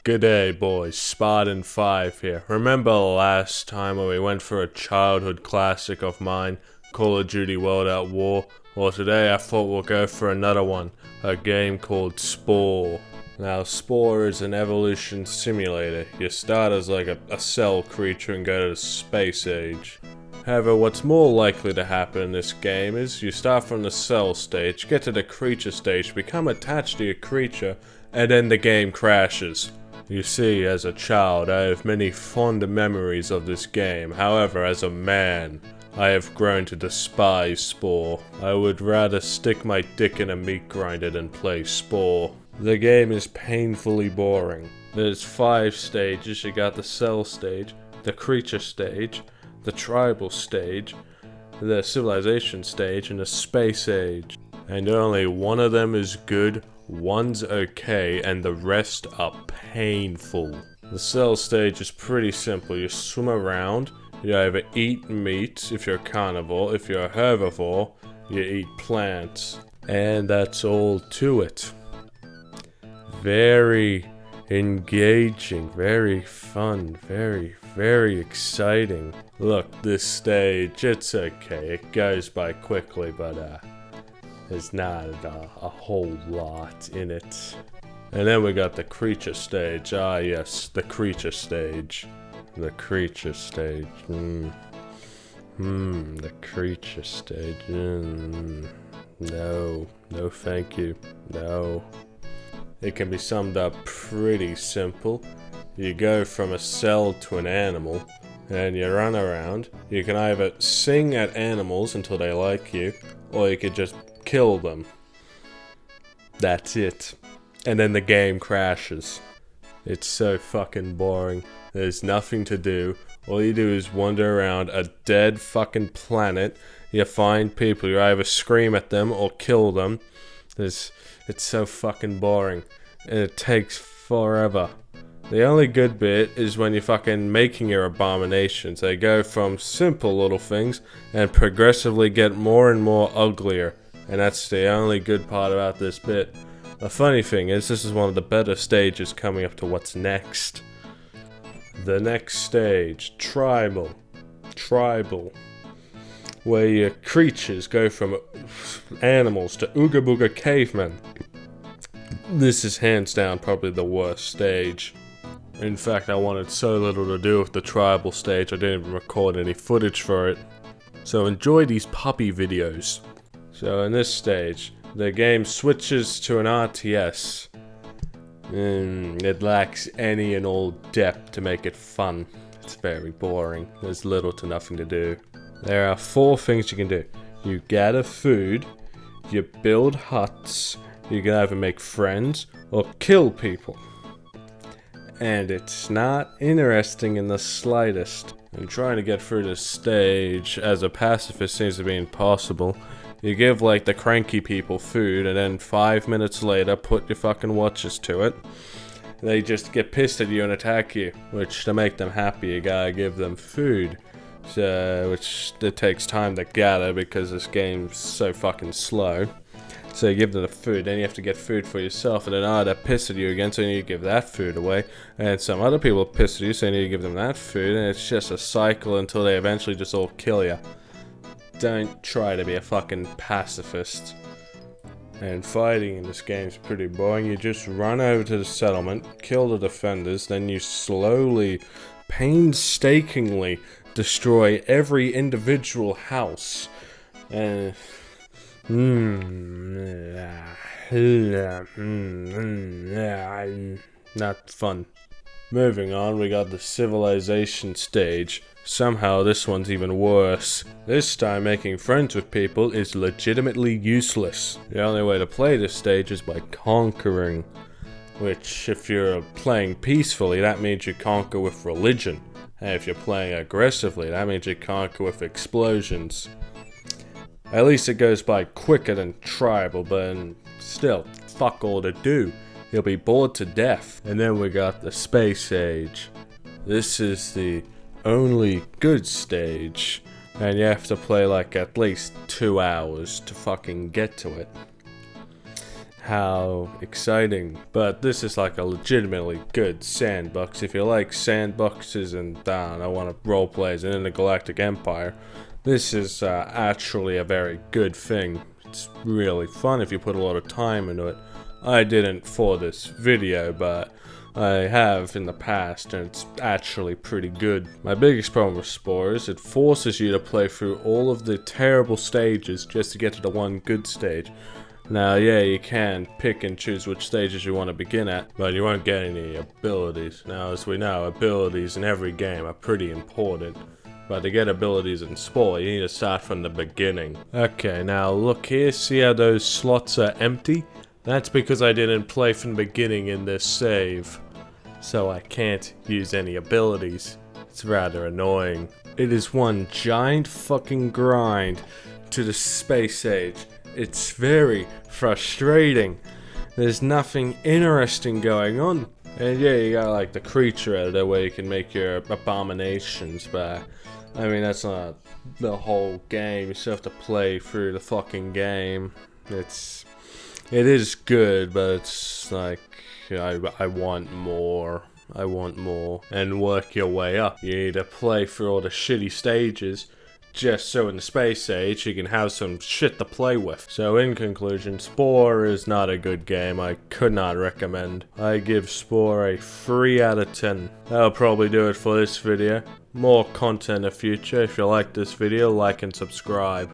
G'day boys, Spartan 5 here. Remember last time when we went for a childhood classic of mine, Call of Duty World at War? Well, today I thought we'll go for another one, a game called Spore. Now, Spore is an evolution simulator. You start as like a cell creature and go to the space age. However, what's more likely to happen in this game is you start from the cell stage, get to the creature stage, become attached to your creature, and then the game crashes. You see, as a child, I have many fond memories of this game. However, as a man, I have grown to despise Spore. I would rather stick my dick in a meat grinder than play Spore. The game is painfully boring. There's 5 stages. You got the cell stage, the creature stage, the tribal stage, the civilization stage, and the space age. And only one of them is good, one's okay, and the rest are painful. The cell stage is pretty simple. You swim around, you either eat meat if you're a carnivore, if you're a herbivore, you eat plants. And that's all to it. Very engaging, very fun, very exciting. Look, this stage, it's okay. It goes by quickly, but there's not a whole lot in it. And then we got the creature stage. Ah yes, the creature stage. The creature stage. The creature stage. No thank you. No. It can be summed up pretty simple. You go from a cell to an animal, and you run around. You can either sing at animals until they like you, or you could just kill them. That's it. And then the game crashes. It's so fucking boring. There's nothing to do. All you do is wander around a dead fucking planet. You find people. You either scream at them or kill them. It's so fucking boring. And it takes forever. The only good bit is when you're fucking making your abominations. They go from simple little things and progressively get more and more uglier. And that's the only good part about this bit. The funny thing is, this is one of the better stages coming up to what's next. The next stage, Tribal. Where your creatures go from animals to Ooga Booga cavemen. This is hands down probably the worst stage. In fact, I wanted so little to do with the tribal stage, I didn't even record any footage for it. So enjoy these puppy videos. So in this stage, the game switches to an RTS. It lacks any and all depth to make it fun. It's very boring. There's little to nothing to do. There are 4 things you can do. You gather food, you build huts, you can either make friends or kill people. And it's not interesting in the slightest. And trying to get through this stage as a pacifist seems to be impossible. You give like the cranky people food and then 5 minutes later put your fucking watches to it. They just get pissed at you and attack you, which to make them happy you gotta give them food. So, which it takes time to gather because this game's so fucking slow. So you give them the food, then you have to get food for yourself, and then they're pissed at you again, so you need to give that food away. And some other people are pissed at you, so you need to give them that food, and it's just a cycle until they eventually just all kill you. Don't try to be a fucking pacifist. And fighting in this game is pretty boring. You just run over to the settlement, kill the defenders, then you slowly, painstakingly destroy every individual house. And not fun. Moving on, we got the civilization stage. Somehow this one's even worse. This time making friends with people is legitimately useless. The only way to play this stage is by conquering. Which, if you're playing peacefully, that means you conquer with religion. And if you're playing aggressively, that means you conquer with explosions. At least it goes by quicker than tribal, but still, fuck all to do. You'll be bored to death. And then we got the space age. This is the only good stage, and you have to play like at least 2 hours to fucking get to it. How exciting. But this is like a legitimately good sandbox. If you like sandboxes and I want to roleplay as an intergalactic empire, this is actually a very good thing. It's really fun if you put a lot of time into it. I didn't for this video, but I have in the past, and it's actually pretty good. My biggest problem with Spore is it forces you to play through all of the terrible stages just to get to the one good stage. Now, yeah, you can pick and choose which stages you want to begin at, but you won't get any abilities. Now, as we know, abilities in every game are pretty important. But to get abilities in Spore, you need to start from the beginning. Okay, now look here, see how those slots are empty? That's because I didn't play from the beginning in this save. So I can't use any abilities. It's rather annoying. It is one giant fucking grind to the space age. It's very frustrating. There's nothing interesting going on. And yeah, you got like the creature editor where you can make your abominations, but I mean that's not the whole game. You still have to play through the fucking game. It is good, but it's like I want more. I want more. And work your way up. You need to play through all the shitty stages just so in the space age you can have some shit to play with. So in conclusion, Spore is not a good game. I could not recommend. I give Spore a 3 out of 10. That'll probably do it for this video. More content in the future. If you like this video, like and subscribe.